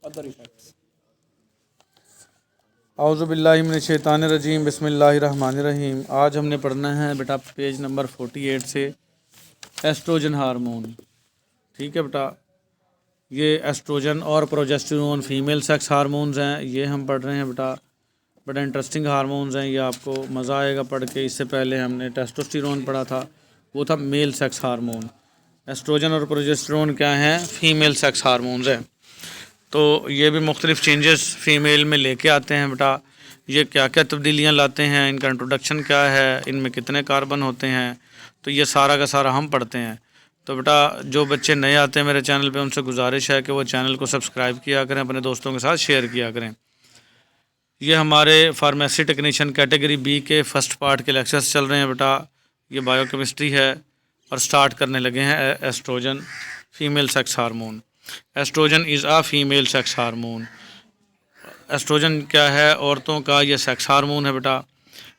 Other effects. औज़ुबिल्लाहिमिनश्शैतानिर्रजीम बिस्मिल्लाहिर्रहमानिर्रहीम। आज हमने पढ़ना है बेटा पेज नंबर 48 से एस्ट्रोजन हार्मोन। ठीक है बेटा, ये एस्ट्रोजन और प्रोजेस्टेरोन फीमेल सेक्स हार्मोन्स हैं, ये हम पढ़ रहे हैं बेटा। बड़ा इंटरेस्टिंग हार्मोन्स हैं, ये आपको मज़ा आएगा पढ़ के। इससे पहले हमने टेस्टोस्टेरोन पढ़ा था, वो था मेल सेक्स हार्मोन। एस्ट्रोजन और प्रोजेस्टेरोन क्या हैं? फीमेल सेक्स हार्मोन्स हैं। तो ये भी मुख्तलिफ चेंजेस फ़ीमेल में लेके आते हैं बेटा। ये क्या क्या तब्दीलियाँ लाते हैं, इनका इंट्रोडक्शन क्या है, इनमें कितने कार्बन होते हैं, तो ये सारा का सारा हम पढ़ते हैं। तो बेटा जो बच्चे नए आते हैं मेरे चैनल पे, उनसे गुजारिश है कि वो चैनल को सब्सक्राइब किया करें, अपने दोस्तों के साथ शेयर किया करें। ये हमारे फार्मेसी टेक्नीशियन कैटेगरी बी के फर्स्ट पार्ट के लेक्चर्स चल रहे हैं बेटा। ये बायोकेमिस्ट्री है और स्टार्ट करने लगे हैं estrogen female sex hormone. Estrogen is a female sex hormone. Estrogen क्या है? औरतों का ये सेक्स हार्मोन है बेटा।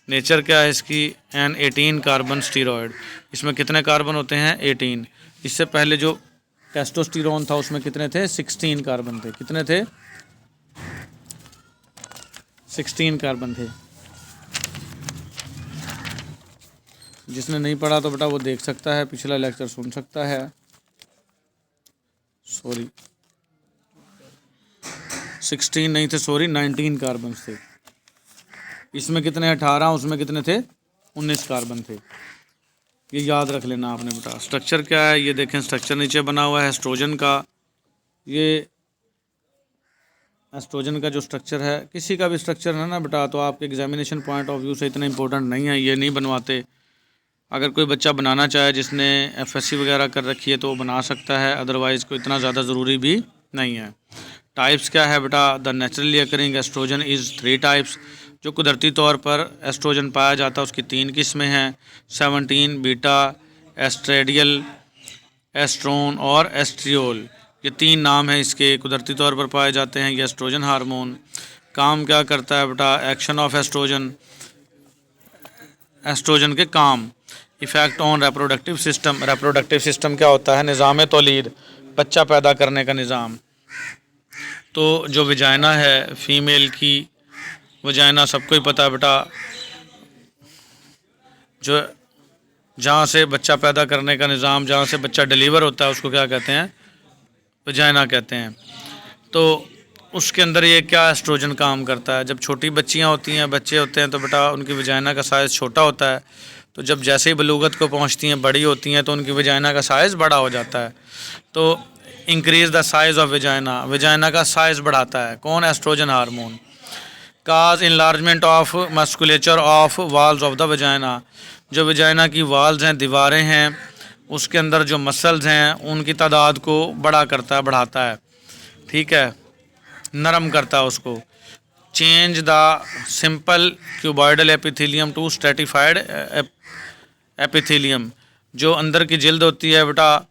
नेचर क्या है इसकी? An 18 carbon steroid. इसमें कितने कार्बन होते हैं? 18। इससे पहले जो टेस्टोस्टेरोन था उसमें कितने थे? 16 कार्बन थे। कितने थे? 16 कार्बन थे। जिसने नहीं पढ़ा तो बेटा वो देख सकता है, पिछला लेक्चर सुन सकता है। सॉरी 16 नहीं थे, सॉरी 19 कार्बन थे। इसमें कितने? 18। उसमें कितने थे? 19 कार्बन थे। ये याद रख लेना आपने बेटा। स्ट्रक्चर क्या है ये देखें, स्ट्रक्चर नीचे बना हुआ है एस्ट्रोजन का। ये एस्ट्रोजन का जो स्ट्रक्चर है, किसी का भी स्ट्रक्चर है ना बेटा, तो आपके एग्जामिनेशन पॉइंट ऑफ व्यू से इतना इंपॉर्टेंट नहीं है, ये नहीं बनवाते। अगर कोई बच्चा बनाना चाहे जिसने एफएससी वगैरह कर रखी है तो वो बना सकता है, अदरवाइज़ कोई इतना ज़्यादा ज़रूरी भी नहीं है। टाइप्स क्या है बेटा? The naturally occurring estrogen is 3 types. जो कुदरती तौर पर एस्ट्रोजन पाया जाता है उसकी 3 किस्में हैं। 17 बीटा, एस्ट्रेडियल, एस्ट्रोन और एस्ट्रियोल। ये 3 नाम हैं इसके, कुदरती तौर पर पाए जाते हैं ये एस्ट्रोजन हार्मोन। काम क्या करता है बेटा? एक्शन ऑफ एस्ट्रोजन, एस्ट्रोजन के काम। Effect on reproductive system. Reproductive system क्या होता है? निज़ाम तौलीद, बच्चा पैदा करने का निज़ाम। तो जो वजाइना है फ़ीमेल की, वजाइना सबको ही पता है बेटा, जो जहाँ से बच्चा पैदा करने का निज़ाम, जहाँ से बच्चा डिलीवर होता है उसको क्या कहते हैं? वजाइना कहते हैं। तो उसके अंदर ये क्या एस्ट्रोजन काम करता है? जब छोटी बच्चियाँ होती हैं, बच्चे होते हैं, तो बेटा उनकी वजाइना का साइज़ छोटा होता है। तो जब जैसे ही बलूगत को पहुँचती हैं, बड़ी होती हैं, तो उनकी वजाइना का साइज़ बड़ा हो जाता है। तो increase the size of vagina, vagina का साइज़ बढ़ाता है कौन? Estrogen hormone. Cause enlargement of musculature of walls of the vagina. जो वजाइना की वाल्स हैं, दीवारें हैं, उसके अंदर जो मसल्स हैं उनकी तादाद को बड़ा करता है, बढ़ाता है। ठीक है, नरम करता है उसको। Change the simple cuboidal epithelium to stratified epithelium. जो अंदर की जिल्द होती है बेटा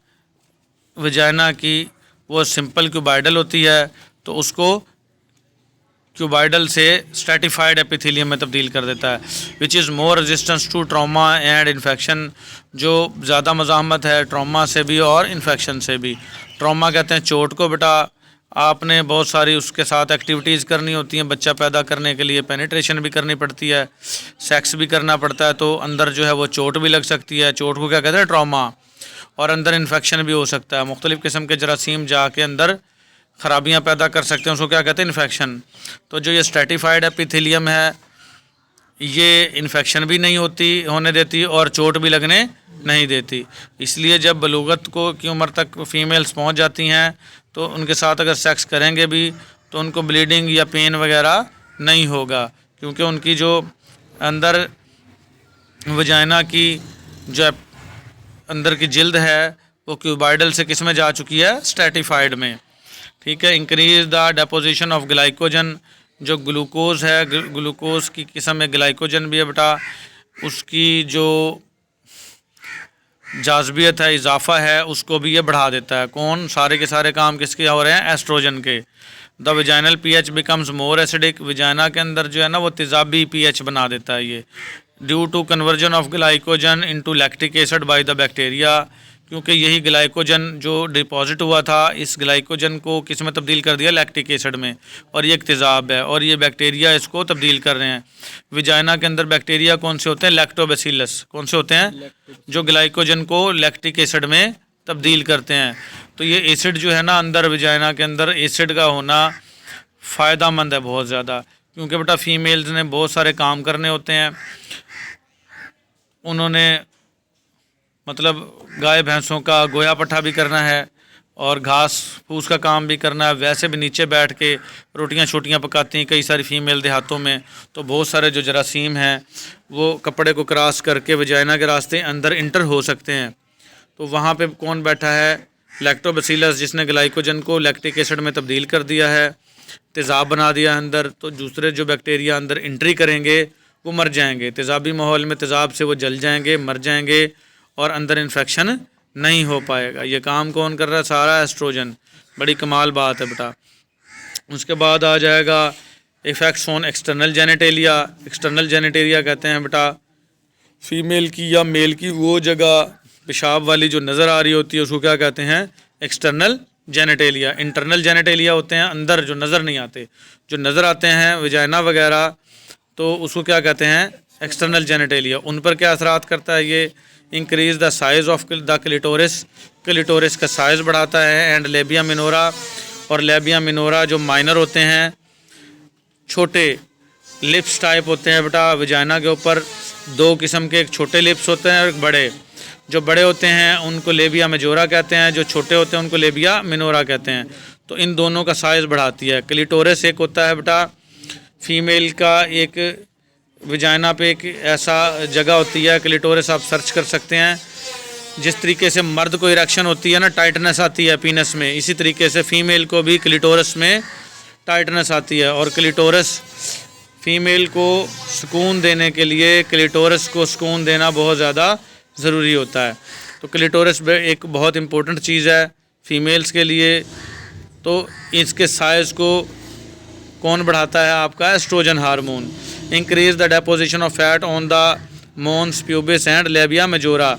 वजाइना की, वो सिंपल क्यूबॉइडल होती है, तो उसको क्यूबॉइडल से स्ट्रेटिफाइड एपिथेलियम में तब्दील कर देता है। Which is more resistance to trauma and infection. जो ज़्यादा मज़ाहमत है ट्रॉमा से भी और इन्फेक्शन से भी। ट्रॉमा कहते हैं चोट को बेटा। आपने बहुत सारी उसके साथ एक्टिविटीज़ करनी होती हैं, बच्चा पैदा करने के लिए पेनिट्रेशन भी करनी पड़ती है, सेक्स भी करना पड़ता है, तो अंदर जो है वो चोट भी लग सकती है। चोट को क्या कहते हैं? ट्रॉमा। और अंदर इन्फेक्शन भी हो सकता है, मुख्तलिफ़ किस्म के जरासीम जाके अंदर ख़राबियाँ पैदा कर सकते हैं, उसको क्या कहते हैं? इन्फेक्शन। तो जो ये स्ट्रेटिफाइड एपिथेलियम है ये इन्फेक्शन भी नहीं होने देती और चोट भी लगने नहीं देती। इसलिए जब बलूगत को की उम्र तक फ़ीमेल्स पहुंच जाती हैं तो उनके साथ अगर सेक्स करेंगे भी तो उनको ब्लीडिंग या पेन वगैरह नहीं होगा, क्योंकि उनकी जो अंदर वजाइना की जो अंदर की जिल्द है वो क्यूबॉइडल से किस में जा चुकी है? स्ट्रेटिफाइड में। ठीक है। Increase the deposition of glycogen. जो ग्लूकोज है, ग्लूकोज की किस्म में ग्लाइकोजन भी है बेटा, उसकी जो जाज़बियत है, इजाफा है, उसको भी ये बढ़ा देता है। कौन? सारे के सारे काम किसके हो रहे हैं? एस्ट्रोजन के। The vaginal pH becomes more acidic. Vagina के अंदर जो है ना वो तेज़ाबी पीएच बना देता है ये, due to conversion of glycogen into lactic acid by the bacteria. क्योंकि यही ग्लाइकोजन जो डिपॉजिट हुआ था, इस ग्लाइकोजन को किस में तब्दील कर दिया, लैक्टिक एसिड में, और ये एक तेज़ाब है और ये बैक्टीरिया इसको तब्दील कर रहे हैं। विजाइना के अंदर बैक्टीरिया कौन से होते हैं, लैक्टोबैसिलस। कौन से होते हैं, जो ग्लाइकोजन को लैक्टिक एसिड में तब्दील करते हैं। तो ये एसिड जो है ना अंदर विजाइना के अंदर एसिड का होना फ़ायदामंद है बहुत ज़्यादा, क्योंकि बेटा फीमेल्स ने बहुत सारे काम करने होते हैं। उन्होंने मतलब गाय भैंसों का गोया पट्टा भी करना है और घास फूस का काम भी करना है। वैसे भी नीचे बैठ के रोटियां छोटियां पकाती हैं कई सारी फीमेल देहातों में। तो बहुत सारे जो जरासीम हैं वो कपड़े को क्रॉस करके वजाइना के रास्ते अंदर इंटर हो सकते हैं। तो वहाँ पे कौन बैठा है, लैक्टोबैसिलस, जिसने ग्लाइकोजन को लैक्टिक एसिड में तब्दील कर दिया है, तेज़ाब बना दिया अंदर। तो दूसरे जो बैक्टीरिया अंदर एंट्री करेंगे वो मर जाएंगे। तेज़ाबी माहौल में तेज़ाब से वो जल जाएंगे, मर जाएंगे और अंदर इन्फेक्शन नहीं हो पाएगा। ये काम कौन कर रहा है, सारा एस्ट्रोजन। बड़ी कमाल बात है बेटा। उसके बाद आ जाएगा effects on external genitalia. External genitalia कहते हैं बेटा फीमेल की या मेल की वो जगह पेशाब वाली जो नज़र आ रही होती है उसको क्या कहते हैं, एक्सटर्नल जेनेटेलिया। इंटरनल जेनेटेलिया होते हैं अंदर जो नज़र नहीं आते, जो नज़र आते हैं वजाइना वगैरह, तो उसको क्या कहते हैं, एक्सटर्नल जेनेटेलिया। उन पर क्या असरात करता है ये, increase the size of the clitoris, clitoris का साइज़ बढ़ाता है। एंड लेबिया मिनोरा, और लेबिया मिनोरा जो माइनर होते हैं, छोटे लिप्स टाइप होते हैं बेटा वजाइना के ऊपर। दो किस्म के, एक छोटे लिप्स होते हैं और एक बड़े। जो बड़े होते हैं उनको लेबिया मेजोरा कहते हैं, जो छोटे होते हैं उनको लेबिया मिनोरा कहते हैं। तो इन दोनों का साइज़ बढ़ाती है। क्लिटोरिस एक होता है बेटा फीमेल का, एक वजाइना पे एक ऐसा जगह होती है, क्लिटोरिस आप सर्च कर सकते हैं। जिस तरीके से मर्द को इरेक्शन होती है ना, टाइटनेस आती है पीनस में, इसी तरीके से फ़ीमेल को भी क्लिटोरिस में टाइटनेस आती है। और क्लिटोरिस फ़ीमेल को सुकून देने के लिए, क्लिटोरिस को सुकून देना बहुत ज़्यादा ज़रूरी होता है। तो क्लिटोरिस एक बहुत इम्पोर्टेंट चीज़ है फ़ीमेल्स के लिए। तो इसके साइज़ को कौन बढ़ाता है, आपका oestrogen hormone. Increase the deposition of fat on the mons pubis and labia majora.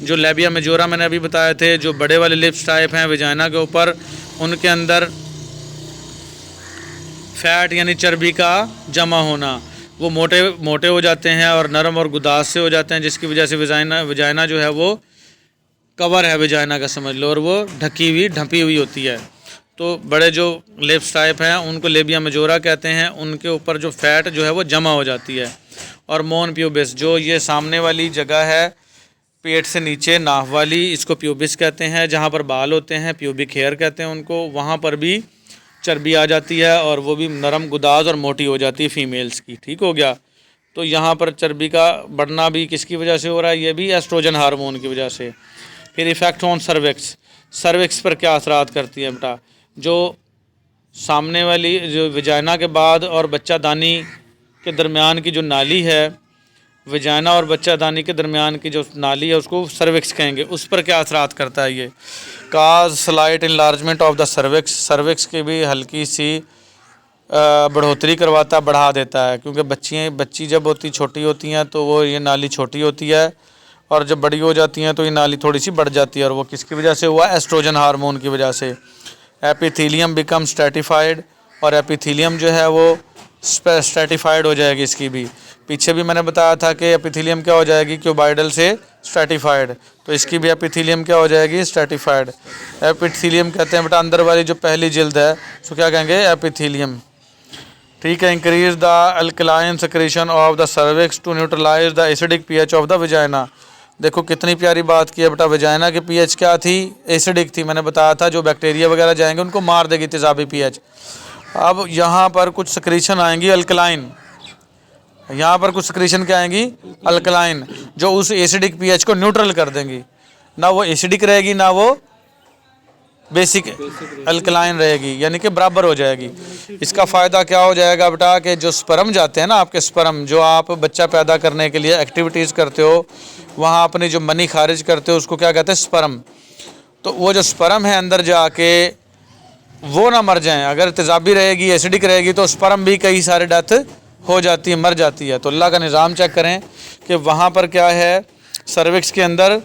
जो लेबिया मेजोरा मैंने अभी बताए थे, जो बड़े वाले लिप्स टाइप हैं वजाइना के ऊपर, उनके अंदर फैट यानी चर्बी का जमा होना, वो मोटे हो जाते हैं और नरम और गुदास से हो जाते हैं, जिसकी वजह से वजाइना जो है वो कवर है वजाइना का समझ लो, और वो ढपी हुई होती है। तो बड़े जो लिप्स टाइप हैं उनको लेबिया मेजोरा कहते हैं। उनके ऊपर जो फैट जो है वो जमा हो जाती है। और मोन प्यूबिस, जो ये सामने वाली जगह है पेट से नीचे नाफ वाली, इसको प्यूबिस कहते हैं। जहाँ पर बाल होते हैं प्यूबिक हेयर कहते हैं उनको, वहाँ पर भी चर्बी आ जाती है और वो भी नरम गुदाज और मोटी हो जाती है फीमेल्स की। ठीक हो गया। तो यहाँ पर चर्बी का बढ़ना भी किसकी वजह से हो रहा है, ये भी एस्ट्रोजन हार्मोन की वजह से। फिर इफ़ेक्ट ऑन सर्विक्स, सर्विक्स पर क्या असरात करती है बेटा, जो सामने वाली जो वजाइना के बाद और बच्चादानी के दरमियान की जो नाली है, वजाइना और बच्चादानी के दरमियान की जो नाली है उसको सर्विक्स कहेंगे। उस पर क्या असरात करता है ये, cause slight enlargement of the cervix, cervix की भी हल्की सी बढ़ोतरी करवाता, बढ़ा देता है। क्योंकि बच्ची जब छोटी होती हैं तो वो ये नाली छोटी होती है, और जब बड़ी हो जाती हैं तो ये नाली थोड़ी सी बढ़ जाती है। और वो किसकी वजह से हुआ, एस्ट्रोजन हार्मोन की वजह से। एपिथीलियम बिकम स्ट्रेटिफाइड, और एपिथीलियम जो है वो स्ट्रेटिफाइड हो जाएगी इसकी भी। पीछे भी मैंने बताया था कि एपिथीलियम क्या हो जाएगी, क्यूबाइडल से स्ट्रेटिफाइड। तो इसकी भी एपिथीलियम क्या हो जाएगी, स्ट्रेटिफाइड। एपिथीलियम कहते हैं बेटा अंदर वाली जो पहली जिल्द है उसको क्या कहेंगे, एपिथीलियम। ठीक है। Increase the alkaline secretion of the cervix to neutralise the acidic pH of the vagina. देखो कितनी प्यारी बात की है बेटा, वजाइना की पीएच क्या थी, एसिडिक थी। मैंने बताया था जो बैक्टीरिया वगैरह जाएंगे उनको मार देगी तेज़ाबी पीएच। अब यहाँ पर कुछ सेक्रेशन आएंगी अल्कलाइन, यहाँ पर कुछ सेक्रेशन क्या आएंगी, अल्कलाइन, जो उस एसिडिक पीएच को न्यूट्रल कर देंगी। ना वो एसिडिक रहेगी ना वो बेसिक अल्कलाइन रहेगी, यानी कि बराबर हो जाएगी। इसका फ़ायदा क्या हो जाएगा बेटा, कि जो स्पर्म जाते हैं ना आपके, स्पर्म जो आप बच्चा पैदा करने के लिए एक्टिविटीज़ करते हो, वहाँ अपनी जो मनी खारिज करते हो उसको क्या कहते हैं, स्पर्म। तो वो जो स्पर्म है अंदर जाके वो ना मर जाएं। अगर तेज़ाबी रहेगी, एसिडिक रहेगी, तो स्पर्म भी कई सारे डेथ हो जाती है, मर जाती है। तो अल्लाह का निज़ाम चेक करें कि वहाँ पर क्या है, सर्विक्स के अंदर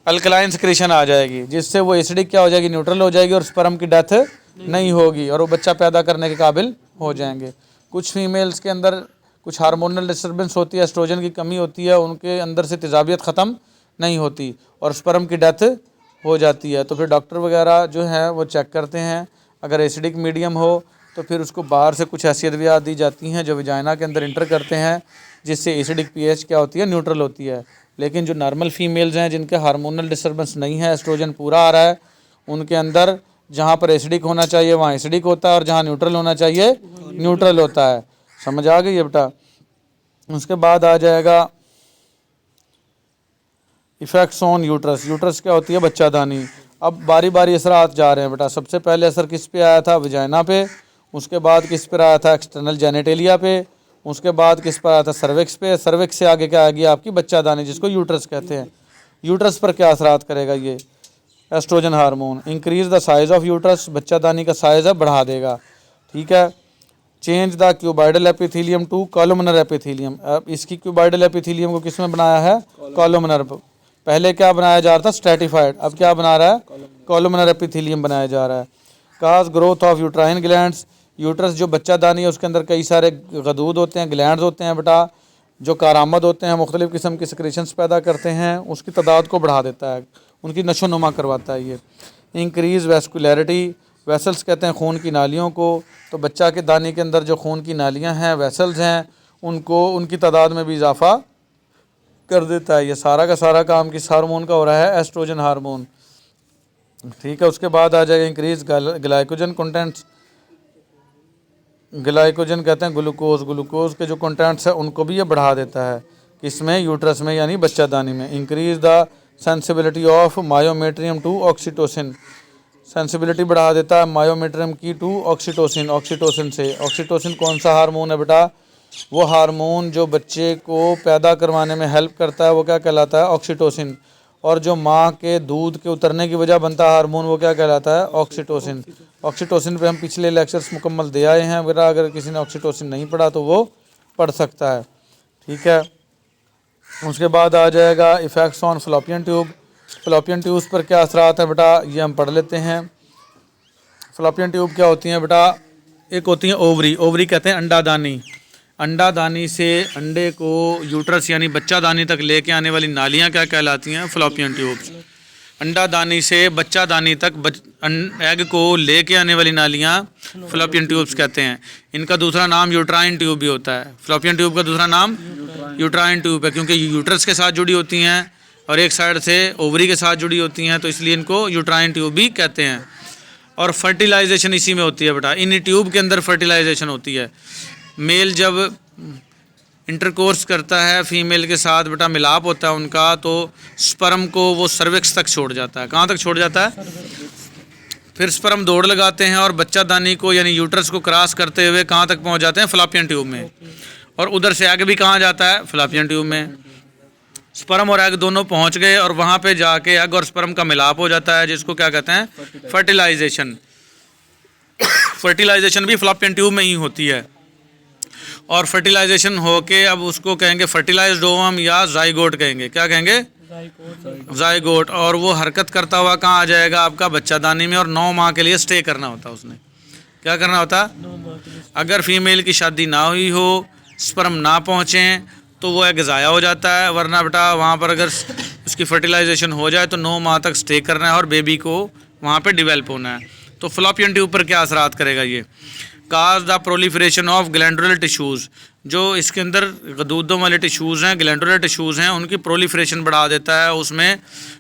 अल्कलाइन सिक्रीशन आ जाएगी, जिससे वो एसिडिक क्या हो जाएगी, न्यूट्रल हो जाएगी और स्पर्म की डेथ नहीं होगी और वो बच्चा पैदा करने के काबिल हो जाएंगे। कुछ फीमेल्स के अंदर कुछ हार्मोनल डिस्टर्बेंस होती है, एस्ट्रोजन की कमी होती है, उनके अंदर से तेजाबियत ख़त्म नहीं होती और स्पर्म की डेथ हो जाती है। तो फिर डॉक्टर वगैरह जो है वो चेक करते हैं, अगर एसिडिक मीडियम हो तो फिर उसको बाहर से कुछ हैसियत दी जाती हैं जो विजाइना के अंदर इंटर करते हैं, जिससे एसिडिक पीएच क्या होती है, न्यूट्रल होती है। लेकिन जो नॉर्मल फीमेल्स हैं जिनके हार्मोनल डिस्टर्बेंस नहीं है, एस्ट्रोजन पूरा आ रहा है, उनके अंदर जहाँ पर एसिडिक होना चाहिए वहाँ एसिडिक होता है और जहाँ न्यूट्रल होना चाहिए न्यूट्रल होता है। समझ आ गई है बेटा। उसके बाद आ जाएगा इफ़ेक्ट्स ऑन यूट्रस। यूट्रस क्या होती है, बच्चादानी। अब बारी बारी असरात जा रहे हैं बेटा। सबसे पहले असर किस पे आया था, वजाइना पे। उसके बाद किस पर आया था, एक्सटर्नल जेनेटेलिया पे। उसके बाद किस पर आया था, सर्विक्स पे। सर्विक्स से आगे क्या आ गया, आपकी बच्चादानी, जिसको यूट्रस कहते हैं। यूट्रस पर क्या असरात करेगा ये, oestrogen hormone. Increase the size of uterus, बच्चादानी का साइज है बढ़ा देगा, ठीक है। Change the cuboidal epithelium to columnar epithelium. अब इसकी क्यूबाइडल एपिथीलियम को किस में बनाया है, कॉलमनर। पहले क्या बनाया जा रहा था, स्ट्रेटिफाइड, अब क्या बना रहा है, कॉलमनर एपिथीलियम बनाया जा रहा है। Cause growth of uterine glands. Uterus जो बच्चादानी है उसके अंदर कई सारे गदूद होते हैं, ग्लैंड्स होते हैं बेटा, जो कारामद होते हैं, मुख्तलिफ़ किस्म की सिक्रेशंस पैदा करते हैं, उसकी तादाद को बढ़ा देता है, उनकी नशो नुमा करवाता है ये। इंक्रीज़ वैस्कुलैरिटी, वेसल्स कहते हैं खून की नालियों को। तो बच्चा के दाने के अंदर जो खून की नालियाँ हैं, वेसल्स हैं, उनको उनकी तादाद में भी इजाफा कर देता है। ये सारा का सारा काम किस हार्मोन का हो रहा है, एस्ट्रोजन हार्मोन, ठीक है। उसके बाद आ जाएगा इंक्रीज ग्लाइकोजन कंटेंट्स। ग्लाइकोजन कहते हैं ग्लूकोज। ग्लूकोज के जो कंटेंट्स है उनको भी ये बढ़ा देता है, किसमें, यूट्रस में, यानी बच्चादानी में। Increase the sensibility of myometrium to oxytocin. Sensibility बढ़ा देता है मायोमेट्रियम की टू ऑक्सीटोसिन, ऑक्सीटोसिन से। ऑक्सीटोसिन कौन सा हार्मोन है बेटा, वो हार्मोन जो बच्चे को पैदा करवाने में हेल्प करता है, वो क्या कहलाता है, ऑक्सीटोसिन। और जो माँ के दूध के उतरने की वजह बनता है हार्मोन, वो क्या कहलाता है, ऑक्सीटोसिन। ऑक्सीटोसिन पे हम पिछले लेक्चर्स मुकम्मल दे आए हैं बेटा, अगर किसी ने ऑक्सीटोसिन नहीं पढ़ा तो वो पढ़ सकता है, ठीक है। उसके बाद आ जाएगा इफ़ेक्ट्स ऑन फ़्लॉपियन ट्यूब। फ़्लॉपियन ट्यूब्स पर क्या असरात हैं बेटा, ये हम पढ़ लेते हैं। फ़्लॉपियन ट्यूब क्या होती हैं बेटा, एक होती हैं ओवरी। ओवरी कहते हैं अंडादानी। अंडादानी से अंडे को यूट्रस यानी बच्चादानी तक लेके आने वाली नालियाँ क्या कहलाती हैं, फ़्लॉपियन ट्यूब्स। अंडादानी से बच्चादानी तक एग को लेके आने वाली नालियाँ फ़्लॉपियन ट्यूब्स कहते हैं। इनका दूसरा नाम यूट्राइन ट्यूब भी होता है। फ़्लॉपियन ट्यूब का दूसरा नाम यूट्राइन ट्यूब है, क्योंकि यूट्रस के साथ जुड़ी होती हैं और एक साइड से ओवरी के साथ जुड़ी होती हैं, तो इसलिए इनको यूट्राइन ट्यूब भी कहते हैं। और फर्टिलाइजेशन इसी में होती है बेटा, इन ट्यूब के अंदर फर्टिलाइजेशन होती है। मेल जब इंटरकोर्स करता है फीमेल के साथ बेटा, मिलाप होता है उनका, तो स्पर्म को वो सर्विक्स तक छोड़ जाता है। कहाँ तक छोड़ जाता है, फिर स्पर्म दौड़ लगाते हैं और बच्चादानी को यानी यूट्रस को क्रॉस करते हुए कहाँ तक पहुँच जाते हैं, फ़्लॉपियन ट्यूब में। और उधर से एग भी कहाँ जाता है, फ़्लॉपियन ट्यूब में। स्पर्म और एग दोनों पहुँच गए और वहाँ पे जाके एग और स्पर्म का मिलाप हो जाता है, जिसको क्या कहते हैं, फर्टिलाइजेशन। फर्टिलाइजेशन भी फ़्लॉपियन ट्यूब में ही होती है। और फर्टिलाइजेशन होके अब उसको कहेंगे फर्टिलाइज्ड ओवम या जाइगोट कहेंगे। क्या कहेंगे, जाइगोट। और वो हरकत करता हुआ कहाँ आ जाएगा, आपका बच्चादानी में। और 9 माह के लिए स्टे करना होता है उसने। क्या करना होता, अगर फीमेल की शादी ना हुई हो, स्पर्म ना पहुँचें, तो वो एग ज़ाया हो जाता है। वरना बेटा वहाँ पर अगर उसकी फर्टिलाइजेशन हो जाए तो 9 माह तक स्टे करना है और बेबी को वहाँ पे डेवलप होना है। तो फ़्लॉपियन ट्यूब पर क्या असरात करेगा ये, काज the proliferation of glandular tissues. जो इसके अंदर गदूदों वाले टिश्यूज़ हैं, ग्लैंडुलर टिश्यूज़ हैं, उनकी प्रोलिफरेशन बढ़ा देता है। उसमें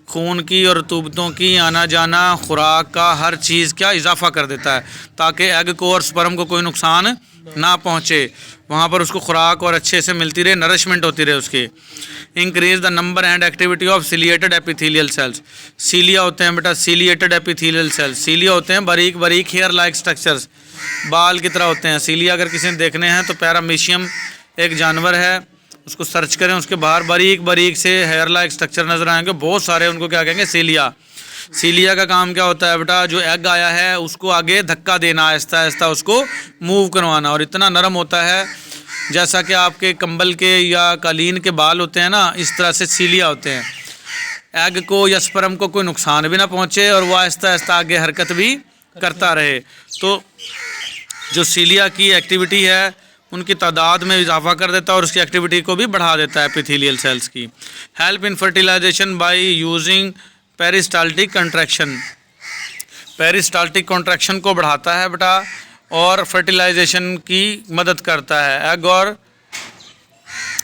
खून की और रतूबतों की आना जाना, खुराक का हर चीज़ क्या इजाफा कर देता है, ताकि एग को और स्पर्म को कोई नुकसान ना पहुँचे। वहाँ पर उसको खुराक और अच्छे से मिलती रहे, नरिशमेंट होती रहे उसकी। Increase the number and activity of ciliated epithelial cells. Cilia होते हैं बेटा, सिलिएटेड एपिथेलियल सेल्स। सीलिया होते हैं बारीक बारीक हेयर लाइक स्ट्रक्चर्स, बाल की तरह होते हैं। सीलिया अगर किसी ने देखने हैं तो पैरामीशियम एक जानवर है, उसको सर्च करें, उसके बाहर बारीक बारीक से हेयर लाइक स्ट्रक्चर नजर आएंगे, बहुत सारे, उनको क्या कहेंगे, सीलिया। सीलिया का काम क्या होता है बेटा, जो एग आया है उसको आगे धक्का देना, आहिस्ता आहिस्ता उसको मूव करवाना। और इतना नरम होता है जैसा कि आपके कंबल के या कालीन के बाल होते हैं ना, इस तरह से सीलिया होते हैं। एग को या स्पर्म को कोई नुकसान भी ना पहुँचे और वो आहिस्ता आहिस्ता आगे हरकत भी करता रहे। तो जो सीलिया की एक्टिविटी है उनकी तादाद में इजाफा कर देता है और उसकी एक्टिविटी को भी बढ़ा देता है एपिथेलियल सेल्स की। Help in fertilisation by using peristaltic contraction, peristaltic contraction को बढ़ाता है बेटा और फर्टिलाइजेशन की मदद करता है। एग और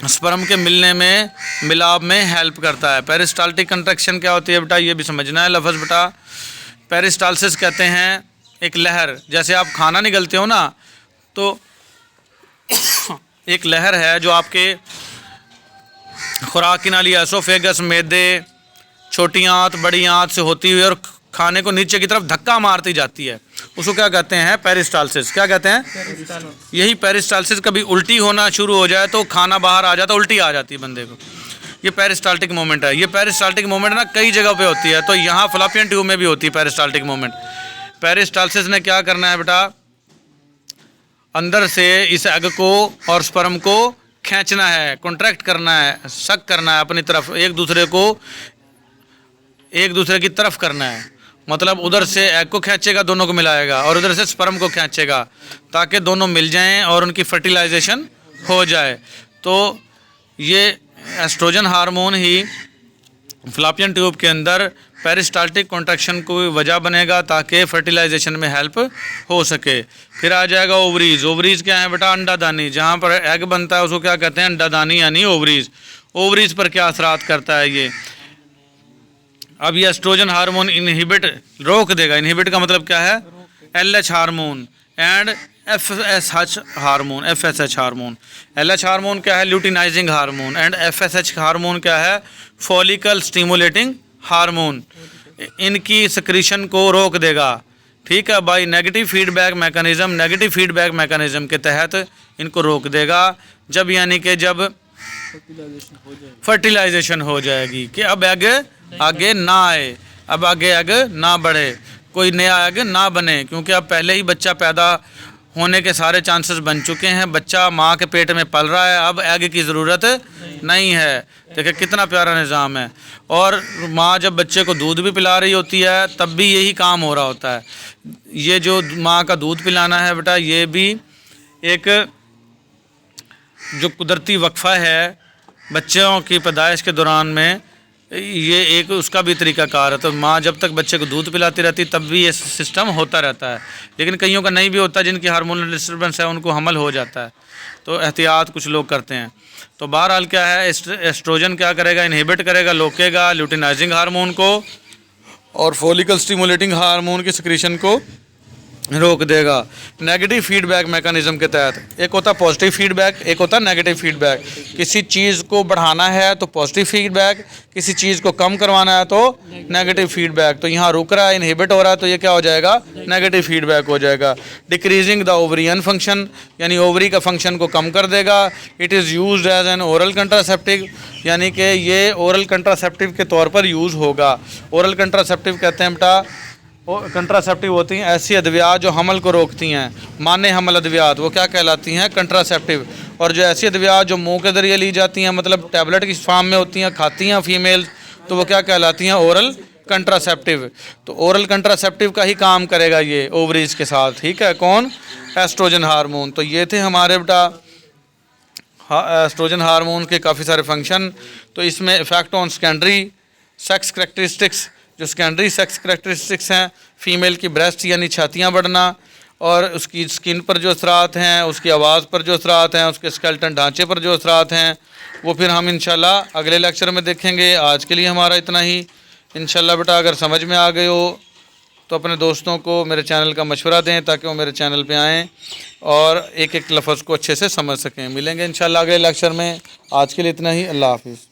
स्पर्म के मिलने में मिलाप में हेल्प करता है। पेरिस्टाल्टिक कंट्रैक्शन क्या होती है बेटा, ये भी समझना है लफ्ज़ बेटा। पेरिस्टाल्सिस कहते हैं एक लहर, जैसे आप खाना निगलते हो ना तो एक लहर है जो आपके खुराक की नाली एसोफेगस, मैदे, छोटी आंत, बड़ी आंत से होती हुई और खाने को नीचे की तरफ धक्का मारती जाती है, उसको क्या कहते हैं, पेरिस्टाल्सिस। क्या कहते हैं, यही पेरिस्टाल्सिस कभी उल्टी होना शुरू हो जाए तो खाना बाहर आ जाता, उल्टी आ जाती है बंदे को, ये पेरिस्टाल्टिक मोमेंट है। ये पेरिस्टाल्टिक मोमेंट ना कई जगह पे होती है, तो यहाँ फ्लैपियन ट्यूब में भी होती है पेरिस्टाल्टिक मोमेंट। पेरिस्टाल्सिस ने क्या करना है बेटा, अंदर से इस एग को और स्पर्म को खींचना है, कॉन्ट्रैक्ट करना है, सक करना है अपनी तरफ, एक दूसरे की तरफ करना है। मतलब उधर से एग को खींचेगा, दोनों को मिलाएगा, और उधर से स्पर्म को खींचेगा ताकि दोनों मिल जाएं और उनकी फर्टिलाइजेशन हो जाए। तो ये एस्ट्रोजन हार्मोन ही फ्लैपियन ट्यूब के अंदर पेरिस्टाल्टिक कॉन्ट्रैक्शन को वजह बनेगा ताकि फर्टिलाइजेशन में हेल्प हो सके। फिर आ जाएगा ओवरीज। ओवरीज क्या है बेटा, अंडादानी, जहाँ पर एग बनता है उसको क्या कहते हैं, अंडादानी यानी ओवरीज। ओवरीज पर क्या असरात करता है ये, अब ये एस्ट्रोजन हार्मोन इनहिबिट रोक देगा। इनहिबिट का मतलब क्या है, LH hormone and FSH hormone. FSH hormone, LH hormone क्या है, luteinizing hormone, and FSH hormone क्या है, फॉलिकल स्टिमुलेटिंग हार्मोन। इनकी सिक्रीशन को रोक देगा, ठीक है, by negative feedback mechanism. Negative feedback mechanism के तहत इनको रोक देगा, जब यानी कि जब फर्टिलाइजेशन हो जाएगी कि अब एग आगे ना आए, अब आगे एग ना बढ़े, कोई नया एग ना बने, क्योंकि अब पहले ही बच्चा पैदा होने के सारे चांसेस बन चुके हैं, बच्चा माँ के पेट में पल रहा है, अब एग की ज़रूरत नहीं है। देखिए कितना प्यारा निज़ाम है। और माँ जब बच्चे को दूध भी पिला रही होती है तब भी यही काम हो रहा होता है। ये जो माँ का दूध पिलाना है बेटा, ये भी एक जो कुदरती वक्फा है बच्चों की पैदाइश के दौरान में, ये एक उसका भी तरीक़ाकार है। तो माँ जब तक बच्चे को दूध पिलाती रहती तब भी ये सिस्टम होता रहता है, लेकिन कईयों का नहीं भी होता, जिनकी हार्मोनल डिस्टर्बेंस है उनको हमल हो जाता है, तो एहतियात कुछ लोग करते हैं। तो बहरहाल क्या है, एस्ट्रोजन क्या करेगा, इनहिबिट करेगा, रोकेगा ल्यूटिनाइजिंग हार्मोन को और फॉलिकल स्टिमुलेटिंग हार्मोन की सिक्रीशन को रोक देगा नेगेटिव फीडबैक मैकेनिज्म के तहत। एक होता पॉजिटिव फीडबैक, एक होता नेगेटिव फीडबैक। किसी चीज़ को बढ़ाना है तो पॉजिटिव फीडबैक, किसी चीज़ को कम करवाना है तो नेगेटिव फीडबैक। तो यहाँ रुक रहा है, इनहिबिट हो रहा है, तो ये क्या हो जाएगा, नेगेटिव फीडबैक हो जाएगा। डिक्रीजिंग द ओवरियन फंक्शन, यानी ओवरी का फंक्शन को कम कर देगा। It is used as an oral contraceptive, यानी कि ये ओरल कंट्रासेप्टिव के तौर पर यूज़ होगा। ओरल कंट्रासेप्टिव कहते हैं बेटा, कंट्रासेप्टिव होती हैं ऐसी अद्वियात जो हमल को रोकती हैं, माने हमल अद्वियात, वो क्या कहलाती हैं, कंट्रासेप्टिव। और जो ऐसी अद्वियात जो मुंह के ज़रिए ली जाती हैं, मतलब टैबलेट की फॉर्म में होती हैं, खाती हैं फीमेल, तो वो क्या कहलाती हैं, ओरल कंट्रासेप्टिव। तो ओरल कंट्रासेप्टिव का ही काम करेगा ये ओवरीज के साथ, ठीक है, कौन, एस्ट्रोजन हार्मोन। तो ये थे हमारे बेटा एस्ट्रोजन हार्मोन के काफ़ी सारे फंक्शन। तो इसमें effect on secondary sex characteristics, जो सेकेंडरी सेक्स करैक्टरिस्टिक्स हैं, फीमेल की ब्रेस्ट यानी छातियाँ बढ़ना, और उसकी स्किन पर जो असरात हैं, उसकी आवाज़ पर जो असरात हैं, उसके स्केलेटन ढांचे पर जो असरात हैं, वो फिर हम इंशाल्लाह अगले लेक्चर में देखेंगे। आज के लिए हमारा इतना ही। इंशाल्लाह बेटा अगर समझ में आ गए हो तो अपने दोस्तों को मेरे चैनल का मशवरा दें ताकि वो मेरे चैनल पे आएँ और एक एक लफ्ज़ को अच्छे से समझ सकें। मिलेंगे इंशाल्लाह अगले लेक्चर में। आज के लिए इतना ही। अल्लाह हाफिज़।